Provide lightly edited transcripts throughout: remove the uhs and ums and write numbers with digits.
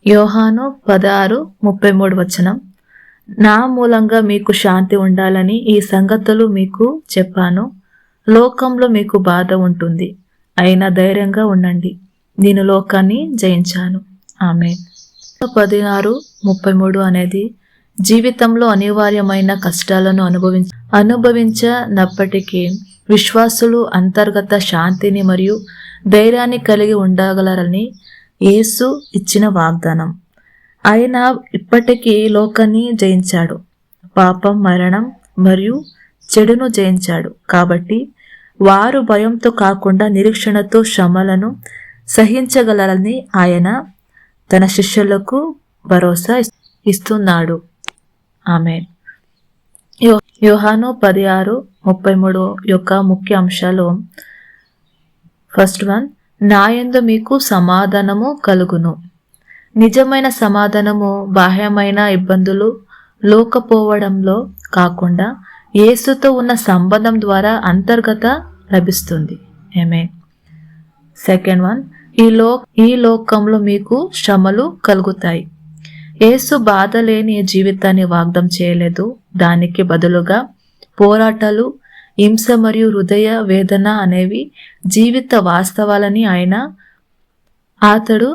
యోహాను 16:33 నా మూలంగా మీకు శాంతి ఉండాలని ఈ సంగతులు మీకు చెప్పాను. లోకంలో మీకు బాధ ఉంటుంది, అయినా ధైర్యంగా ఉండండి, నేను లోకాన్ని జయించాను. ఆమేన్. 16:33 అనేది జీవితంలో అనివార్యమైన కష్టాలను అనుభవించినప్పటికీ విశ్వాసులు అంతర్గత శాంతిని మరియు ధైర్యాన్ని కలిగి ఉండగలరని యేసు ఇచ్చిన వాగ్దానం. ఆయన ఇప్పటికీ లోకాన్ని జయించాడు, పాపం, మరణం మరియు చెడును జయించాడు. కాబట్టి వారు భయంతో కాకుండా నిరీక్షణతో శ్రమలను సహించగలరని ఆయన తన శిష్యులకు భరోసా ఇస్తున్నాడు. ఆమేన్. యోహాను 16:33 యొక్క ముఖ్య అంశాలు. ఫస్ట్ వన్, నా యందు మీకు సమాధానము కలుగును. నిజమైన సమాధానము బాహ్యమైన ఇబ్బందులు లోకపోవడంలో కాకుండా యేసుతో ఉన్న సంబంధం ద్వారా అంతర్గత లభిస్తుంది. ఆమేన్. సెకండ్ వన్, ఈ లోకంలో మీకు శ్రమలు కలుగుతాయి. యేసు బాధ లేని జీవితాన్ని వాగ్దానం చేయలేదు. దానికి బదులుగా పోరాటాలు, హింస మరియు హృదయ వేదన అనేవి జీవిత వాస్తవాలని అతడు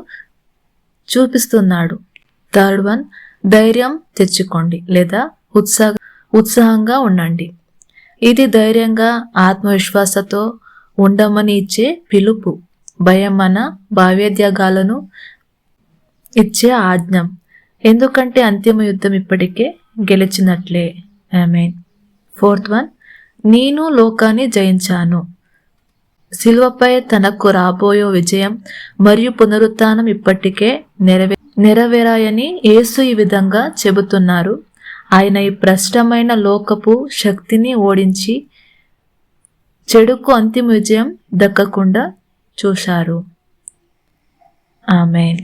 చూపిస్తున్నాడు. థర్డ్ వన్, ధైర్యం తెచ్చుకోండి లేదా ఉత్సాహంగా ఉండండి. ఇది ధైర్యంగా ఆత్మవిశ్వాసంతో ఉండమని ఇచ్చే పిలుపు, భయం మన భావోద్వేగాలను ఇచ్చే ఆజ్ఞ. ఎందుకంటే అంతిమ యుద్ధం ఇప్పటికే గెలిచినట్లే. ఆమేన్. ఫోర్త్ వన్, నేను లోకాన్ని జయించాను. శిలువపై తనకు రాబోయే విజయం మరియు పునరుత్థానం ఇప్పటికే నెరవేరాయని యేసు ఈ విధంగా చెబుతున్నారు. ఆయన ఈ భ్రష్టమైన లోకపు శక్తిని ఓడించి చెడుకు అంతిమ విజయం దక్కకుండా చూశారు. ఆమేన్.